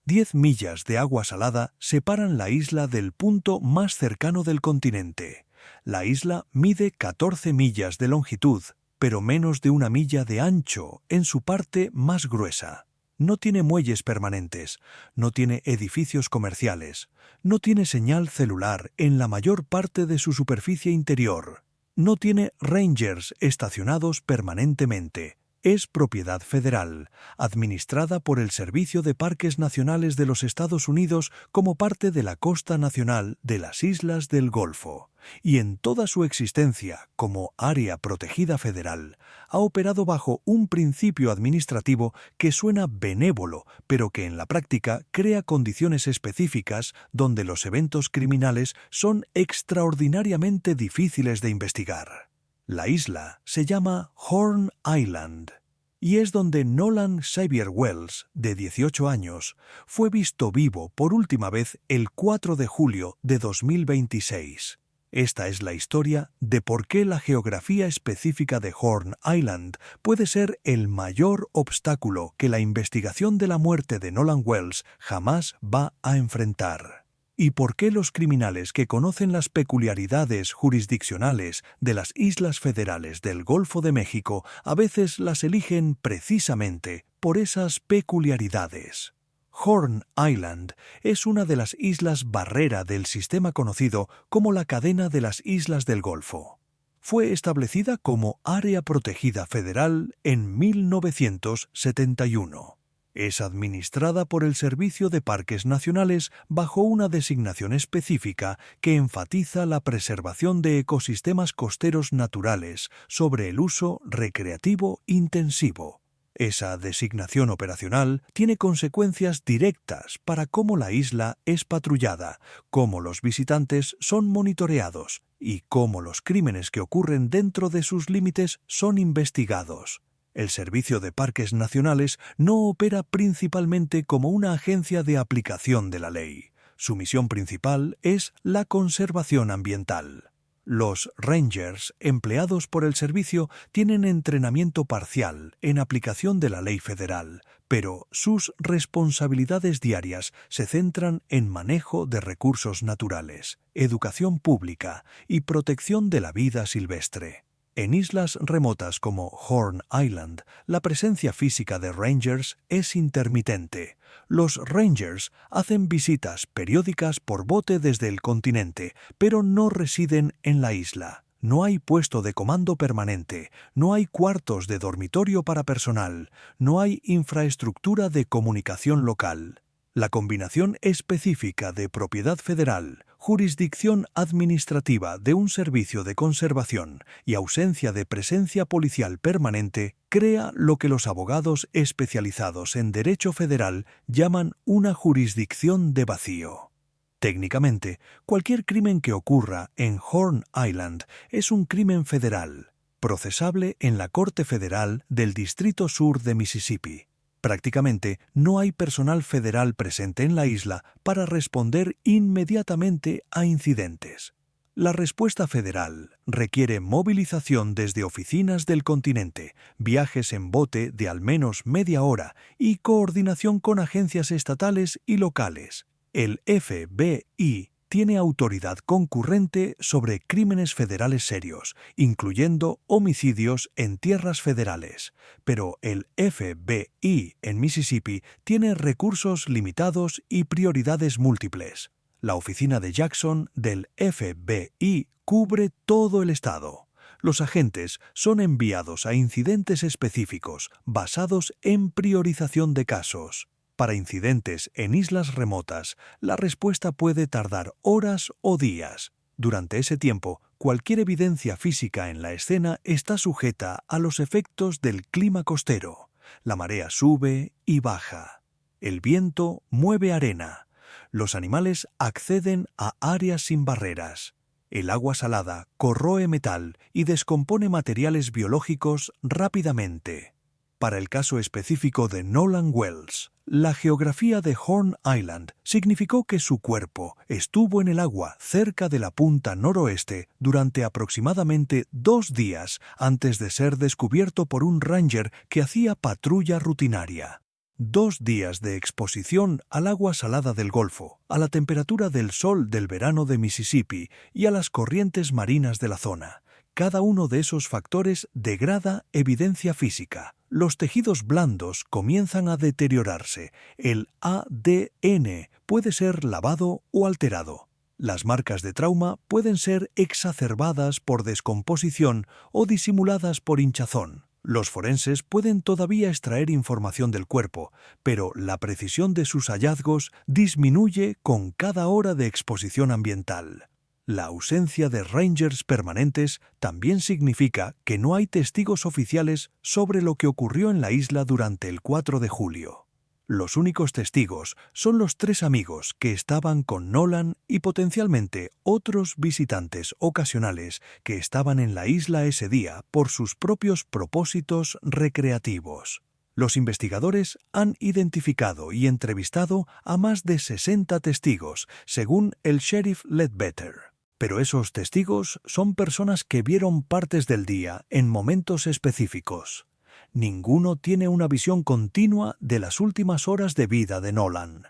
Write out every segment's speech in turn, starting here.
10 millas de agua salada separan la isla del punto más cercano del continente. La isla mide 14 millas de longitud, pero menos de 1 milla de ancho en su parte más gruesa. No tiene muelles permanentes, no tiene edificios comerciales, no tiene señal celular en la mayor parte de su superficie interior, no tiene rangers estacionados permanentemente. Es propiedad federal, administrada por el Servicio de Parques Nacionales de los Estados Unidos como parte de la Costa Nacional de las Islas del Golfo, y en toda su existencia como área protegida federal, ha operado bajo un principio administrativo que suena benévolo, pero que en la práctica crea condiciones específicas donde los eventos criminales son extraordinariamente difíciles de investigar. La isla se llama Horn Island y es donde Nolan Xavier Wells, de 18 años, fue visto vivo por última vez el 4 de julio de 2026. Esta es la historia de por qué la geografía específica de Horn Island puede ser el mayor obstáculo que la investigación de la muerte de Nolan Wells jamás va a enfrentar. ¿Y por qué los criminales que conocen las peculiaridades jurisdiccionales de las islas federales del Golfo de México a veces las eligen precisamente por esas peculiaridades? Horn Island es una de las islas barrera del sistema conocido como la Cadena de las Islas del Golfo. Fue establecida como área protegida federal en 1971. Es administrada por el Servicio de Parques Nacionales bajo una designación específica que enfatiza la preservación de ecosistemas costeros naturales sobre el uso recreativo intensivo. Esa designación operacional tiene consecuencias directas para cómo la isla es patrullada, cómo los visitantes son monitoreados y cómo los crímenes que ocurren dentro de sus límites son investigados. El Servicio de Parques Nacionales no opera principalmente como una agencia de aplicación de la ley. Su misión principal es la conservación ambiental. Los rangers empleados por el servicio tienen entrenamiento parcial en aplicación de la ley federal, pero sus responsabilidades diarias se centran en manejo de recursos naturales, educación pública y protección de la vida silvestre. En islas remotas como Horn Island, la presencia física de rangers es intermitente. Los rangers hacen visitas periódicas por bote desde el continente, pero no residen en la isla. No hay puesto de comando permanente, no hay cuartos de dormitorio para personal, no hay infraestructura de comunicación local. La combinación específica de propiedad federal, jurisdicción administrativa de un servicio de conservación y ausencia de presencia policial permanente crea lo que los abogados especializados en derecho federal llaman una jurisdicción de vacío. Técnicamente, cualquier crimen que ocurra en Horn Island es un crimen federal, procesable en la Corte Federal del Distrito Sur de Mississippi. Prácticamente no hay personal federal presente en la isla para responder inmediatamente a incidentes. La respuesta federal requiere movilización desde oficinas del continente, viajes en bote de al menos media hora y coordinación con agencias estatales y locales. El FBI tiene autoridad concurrente sobre crímenes federales serios, incluyendo homicidios en tierras federales, pero el FBI en Mississippi tiene recursos limitados y prioridades múltiples. La oficina de Jackson del FBI cubre todo el estado. Los agentes son enviados a incidentes específicos basados en priorización de casos. Para incidentes en islas remotas, la respuesta puede tardar horas o días. Durante ese tiempo, cualquier evidencia física en la escena está sujeta a los efectos del clima costero. La marea sube y baja. El viento mueve arena. Los animales acceden a áreas sin barreras. El agua salada corroe metal y descompone materiales biológicos rápidamente. Para el caso específico de Nolan Wells, la geografía de Horn Island significó que su cuerpo estuvo en el agua cerca de la punta noroeste durante aproximadamente 2 días antes de ser descubierto por un ranger que hacía patrulla rutinaria. 2 días de exposición al agua salada del Golfo, a la temperatura del sol del verano de Mississippi y a las corrientes marinas de la zona. Cada uno de esos factores degrada evidencia física. Los tejidos blandos comienzan a deteriorarse. El ADN puede ser lavado o alterado. Las marcas de trauma pueden ser exacerbadas por descomposición o disimuladas por hinchazón. Los forenses pueden todavía extraer información del cuerpo, pero la precisión de sus hallazgos disminuye con cada hora de exposición ambiental. La ausencia de rangers permanentes también significa que no hay testigos oficiales sobre lo que ocurrió en la isla durante el 4 de julio. Los únicos testigos son los 3 amigos que estaban con Nolan y potencialmente otros visitantes ocasionales que estaban en la isla ese día por sus propios propósitos recreativos. Los investigadores han identificado y entrevistado a más de 60 testigos, según el sheriff Ledbetter. Pero esos testigos son personas que vieron partes del día en momentos específicos. Ninguno tiene una visión continua de las últimas horas de vida de Nolan.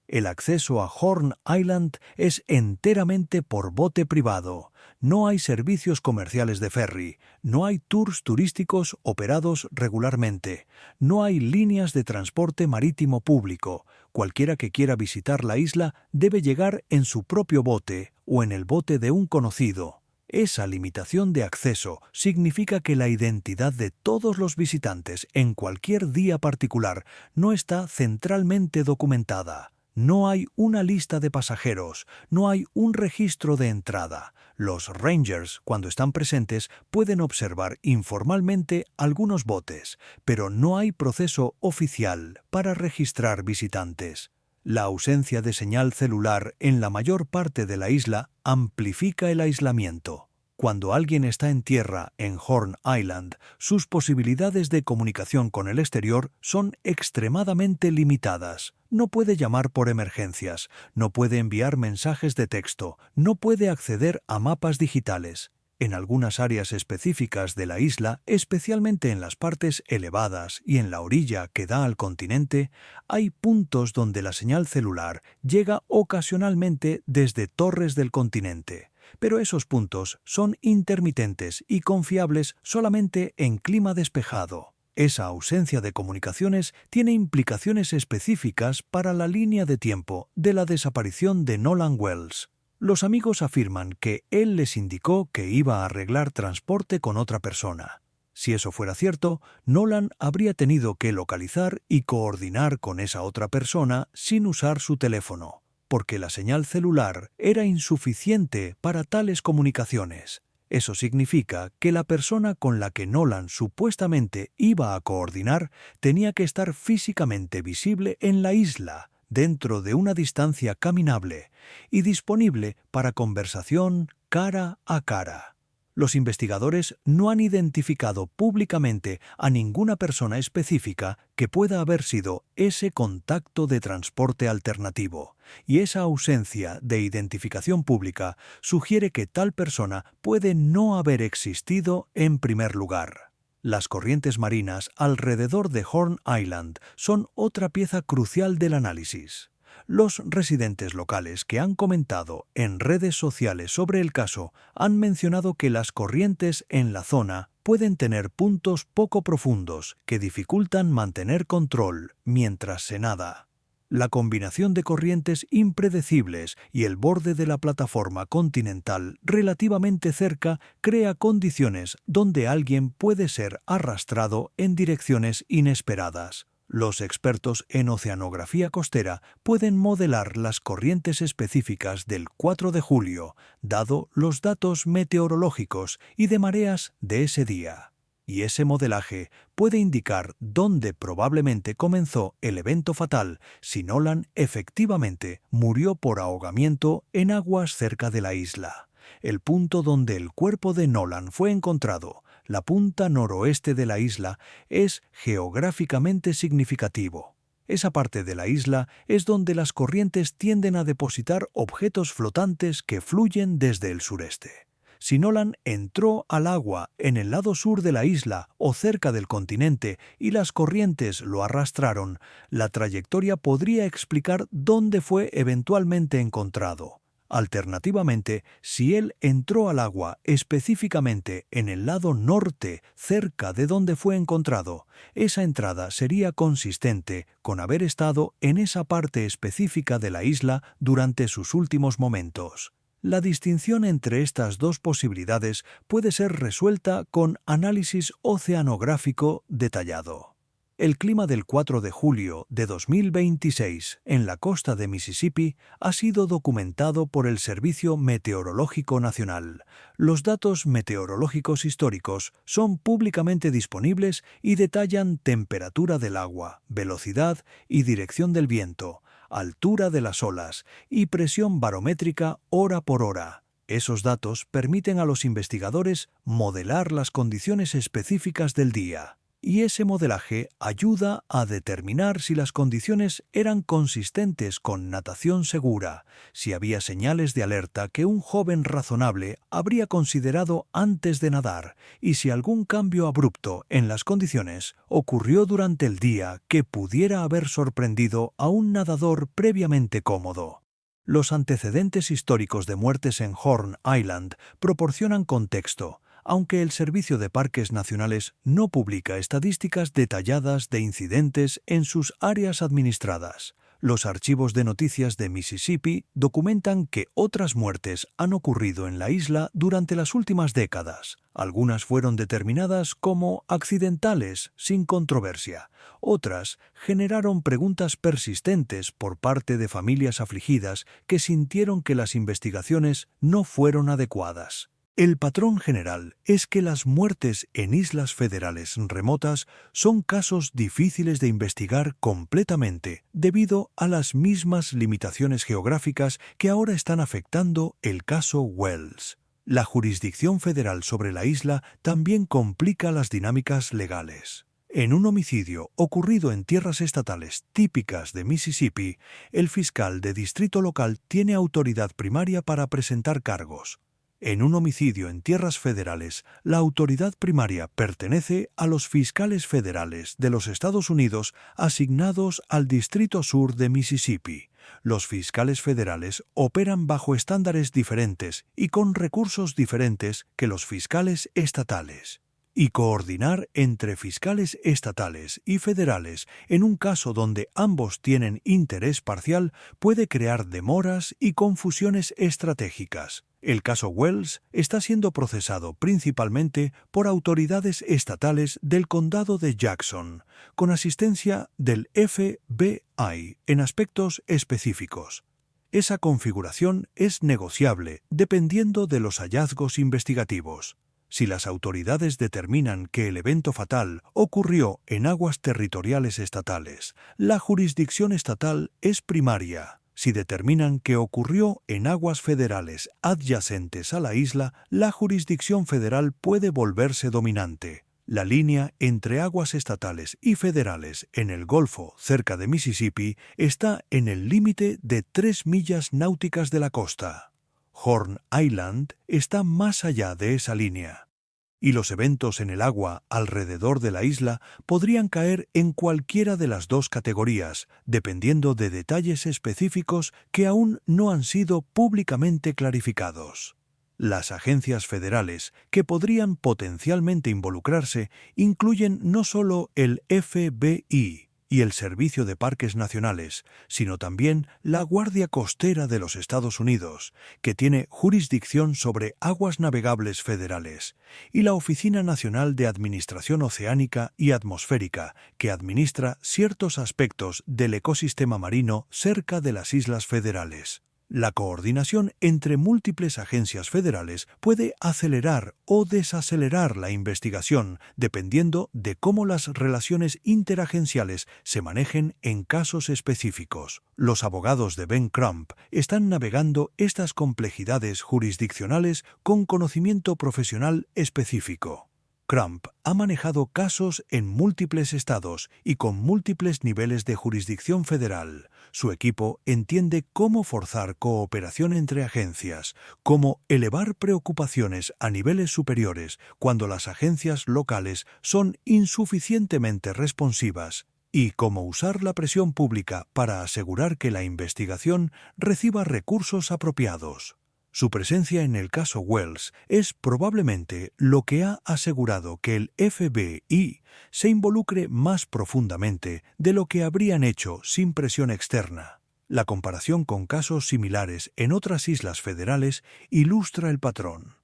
El acceso a Horn Island es enteramente por bote privado. No hay servicios comerciales de ferry, no hay tours turísticos operados regularmente, no hay líneas de transporte marítimo público. Cualquiera que quiera visitar la isla debe llegar en su propio bote o en el bote de un conocido. Esa limitación de acceso significa que la identidad de todos los visitantes en cualquier día particular no está centralmente documentada. No hay una lista de pasajeros, no hay un registro de entrada. Los rangers, cuando están presentes, pueden observar informalmente algunos botes, pero no hay proceso oficial para registrar visitantes. La ausencia de señal celular en la mayor parte de la isla amplifica el aislamiento. Cuando alguien está en tierra en Horn Island, sus posibilidades de comunicación con el exterior son extremadamente limitadas. No puede llamar por emergencias, no puede enviar mensajes de texto, no puede acceder a mapas digitales. En algunas áreas específicas de la isla, especialmente en las partes elevadas y en la orilla que da al continente, hay puntos donde la señal celular llega ocasionalmente desde torres del continente. Pero esos puntos son intermitentes y confiables solamente en clima despejado. Esa ausencia de comunicaciones tiene implicaciones específicas para la línea de tiempo de la desaparición de Nolan Wells. Los amigos afirman que él les indicó que iba a arreglar transporte con otra persona. Si eso fuera cierto, Nolan habría tenido que localizar y coordinar con esa otra persona sin usar su teléfono, porque la señal celular era insuficiente para tales comunicaciones. Eso significa que la persona con la que Nolan supuestamente iba a coordinar tenía que estar físicamente visible en la isla, dentro de una distancia caminable y disponible para conversación cara a cara. Los investigadores no han identificado públicamente a ninguna persona específica que pueda haber sido ese contacto de transporte alternativo, y esa ausencia de identificación pública sugiere que tal persona puede no haber existido en primer lugar. Las corrientes marinas alrededor de Horn Island son otra pieza crucial del análisis. Los residentes locales que han comentado en redes sociales sobre el caso han mencionado que las corrientes en la zona pueden tener puntos poco profundos que dificultan mantener control mientras se nada. La combinación de corrientes impredecibles y el borde de la plataforma continental relativamente cerca crea condiciones donde alguien puede ser arrastrado en direcciones inesperadas. Los expertos en oceanografía costera pueden modelar las corrientes específicas del 4 de julio, dado los datos meteorológicos y de mareas de ese día. Y ese modelaje puede indicar dónde probablemente comenzó el evento fatal si Nolan efectivamente murió por ahogamiento en aguas cerca de la isla. El punto donde el cuerpo de Nolan fue encontrado, la punta noroeste de la isla, es geográficamente significativo. Esa parte de la isla es donde las corrientes tienden a depositar objetos flotantes que fluyen desde el sureste. Si Nolan entró al agua en el lado sur de la isla o cerca del continente y las corrientes lo arrastraron, la trayectoria podría explicar dónde fue eventualmente encontrado. Alternativamente, si él entró al agua específicamente en el lado norte, cerca de donde fue encontrado, esa entrada sería consistente con haber estado en esa parte específica de la isla durante sus últimos momentos. La distinción entre estas dos posibilidades puede ser resuelta con análisis oceanográfico detallado. El clima del 4 de julio de 2026 en la costa de Mississippi ha sido documentado por el Servicio Meteorológico Nacional. Los datos meteorológicos históricos son públicamente disponibles y detallan temperatura del agua, velocidad y dirección del viento, altura de las olas y presión barométrica hora por hora. Esos datos permiten a los investigadores modelar las condiciones específicas del día. Y ese modelaje ayuda a determinar si las condiciones eran consistentes con natación segura, si había señales de alerta que un joven razonable habría considerado antes de nadar y si algún cambio abrupto en las condiciones ocurrió durante el día que pudiera haber sorprendido a un nadador previamente cómodo. Los antecedentes históricos de muertes en Horn Island proporcionan contexto, aunque el Servicio de Parques Nacionales no publica estadísticas detalladas de incidentes en sus áreas administradas. Los archivos de noticias de Mississippi documentan que otras muertes han ocurrido en la isla durante las últimas décadas. Algunas fueron determinadas como accidentales, sin controversia. Otras generaron preguntas persistentes por parte de familias afligidas que sintieron que las investigaciones no fueron adecuadas. El patrón general es que las muertes en islas federales remotas son casos difíciles de investigar completamente debido a las mismas limitaciones geográficas que ahora están afectando el caso Wells. La jurisdicción federal sobre la isla también complica las dinámicas legales. En un homicidio ocurrido en tierras estatales típicas de Mississippi, el fiscal de distrito local tiene autoridad primaria para presentar cargos. En un homicidio en tierras federales, la autoridad primaria pertenece a los fiscales federales de los Estados Unidos asignados al Distrito Sur de Mississippi. Los fiscales federales operan bajo estándares diferentes y con recursos diferentes que los fiscales estatales. Y coordinar entre fiscales estatales y federales en un caso donde ambos tienen interés parcial puede crear demoras y confusiones estratégicas. El caso Wells está siendo procesado principalmente por autoridades estatales del condado de Jackson, con asistencia del FBI en aspectos específicos. Esa configuración es negociable dependiendo de los hallazgos investigativos. Si las autoridades determinan que el evento fatal ocurrió en aguas territoriales estatales, la jurisdicción estatal es primaria. Si determinan que ocurrió en aguas federales adyacentes a la isla, la jurisdicción federal puede volverse dominante. La línea entre aguas estatales y federales en el Golfo, cerca de Mississippi, está en el límite de 3 millas náuticas de la costa. Horn Island está más allá de esa línea. Y los eventos en el agua alrededor de la isla podrían caer en cualquiera de las dos categorías, dependiendo de detalles específicos que aún no han sido públicamente clarificados. Las agencias federales que podrían potencialmente involucrarse incluyen no solo el FBI y el Servicio de Parques Nacionales, sino también la Guardia Costera de los Estados Unidos, que tiene jurisdicción sobre aguas navegables federales, y la Oficina Nacional de Administración Oceánica y Atmosférica, que administra ciertos aspectos del ecosistema marino cerca de las islas federales. La coordinación entre múltiples agencias federales puede acelerar o desacelerar la investigación dependiendo de cómo las relaciones interagenciales se manejen en casos específicos. Los abogados de Ben Crump están navegando estas complejidades jurisdiccionales con conocimiento profesional específico. Crump ha manejado casos en múltiples estados y con múltiples niveles de jurisdicción federal. Su equipo entiende cómo forzar cooperación entre agencias, cómo elevar preocupaciones a niveles superiores cuando las agencias locales son insuficientemente responsivas y cómo usar la presión pública para asegurar que la investigación reciba recursos apropiados. Su presencia en el caso Wells es probablemente lo que ha asegurado que el FBI se involucre más profundamente de lo que habrían hecho sin presión externa. La comparación con casos similares en otras islas federales ilustra el patrón.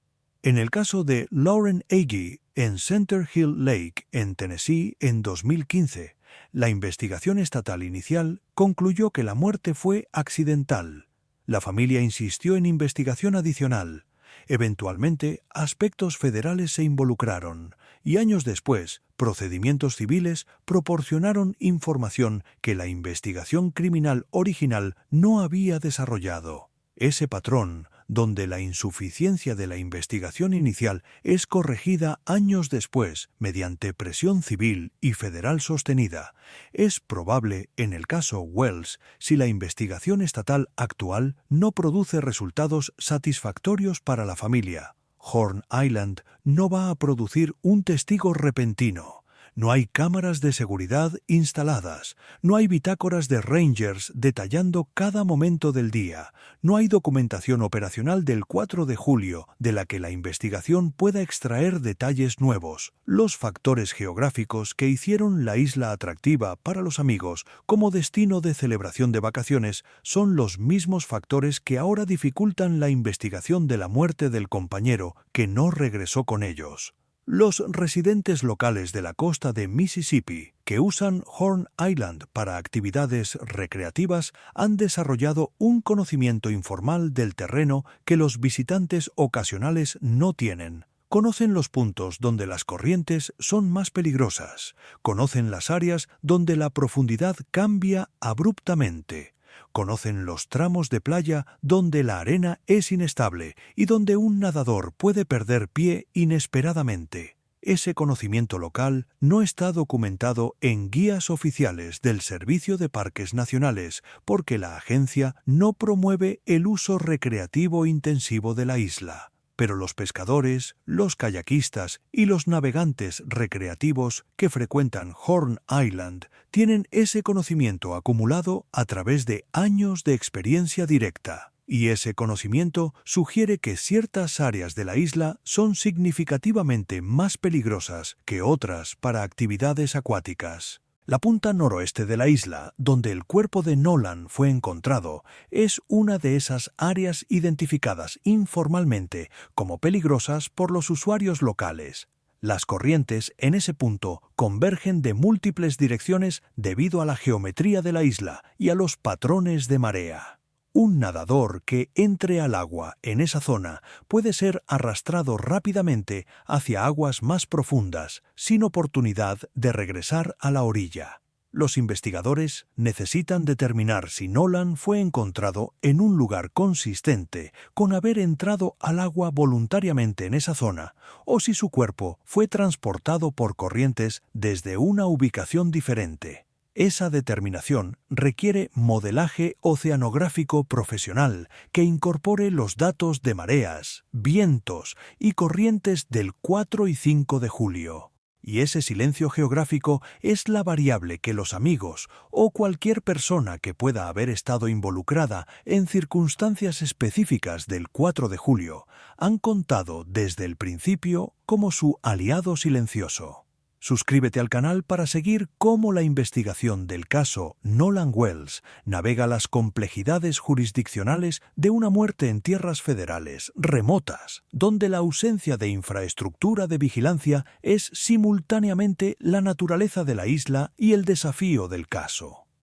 En el caso de Lauren Agee en Center Hill Lake, en Tennessee, en 2015, la investigación estatal inicial concluyó que la muerte fue accidental. La familia insistió en investigación adicional. Eventualmente, aspectos federales se involucraron y años después, procedimientos civiles proporcionaron información que la investigación criminal original no había desarrollado. Ese patrón, donde la insuficiencia de la investigación inicial es corregida años después mediante presión civil y federal sostenida, es probable en el caso Wells si la investigación estatal actual no produce resultados satisfactorios para la familia. Horn Island no va a producir un testigo repentino. No hay cámaras de seguridad instaladas, no hay bitácoras de Rangers detallando cada momento del día, no hay documentación operacional del 4 de julio de la que la investigación pueda extraer detalles nuevos. Los factores geográficos que hicieron la isla atractiva para los amigos como destino de celebración de vacaciones son los mismos factores que ahora dificultan la investigación de la muerte del compañero que no regresó con ellos. Los residentes locales de la costa de Mississippi, que usan Horn Island para actividades recreativas, han desarrollado un conocimiento informal del terreno que los visitantes ocasionales no tienen. Conocen los puntos donde las corrientes son más peligrosas, conocen las áreas donde la profundidad cambia abruptamente. Conocen los tramos de playa donde la arena es inestable y donde un nadador puede perder pie inesperadamente. Ese conocimiento local no está documentado en guías oficiales del Servicio de Parques Nacionales porque la agencia no promueve el uso recreativo intensivo de la isla. Pero los pescadores, los kayakistas y los navegantes recreativos que frecuentan Horn Island tienen ese conocimiento acumulado a través de años de experiencia directa. Y ese conocimiento sugiere que ciertas áreas de la isla son significativamente más peligrosas que otras para actividades acuáticas. La punta noroeste de la isla, donde el cuerpo de Nolan fue encontrado, es una de esas áreas identificadas informalmente como peligrosas por los usuarios locales. Las corrientes en ese punto convergen de múltiples direcciones debido a la geometría de la isla y a los patrones de marea. Un nadador que entre al agua en esa zona puede ser arrastrado rápidamente hacia aguas más profundas, sin oportunidad de regresar a la orilla. Los investigadores necesitan determinar si Nolan fue encontrado en un lugar consistente con haber entrado al agua voluntariamente en esa zona, o si su cuerpo fue transportado por corrientes desde una ubicación diferente. Esa determinación requiere modelaje oceanográfico profesional que incorpore los datos de mareas, vientos y corrientes del 4 y 5 de julio. Y ese silencio geográfico es la variable que los amigos o cualquier persona que pueda haber estado involucrada en circunstancias específicas del 4 de julio han contado desde el principio como su aliado silencioso. Suscríbete al canal para seguir cómo la investigación del caso Nolan Wells navega las complejidades jurisdiccionales de una muerte en tierras federales remotas, donde la ausencia de infraestructura de vigilancia es simultáneamente la naturaleza de la isla y el desafío del caso.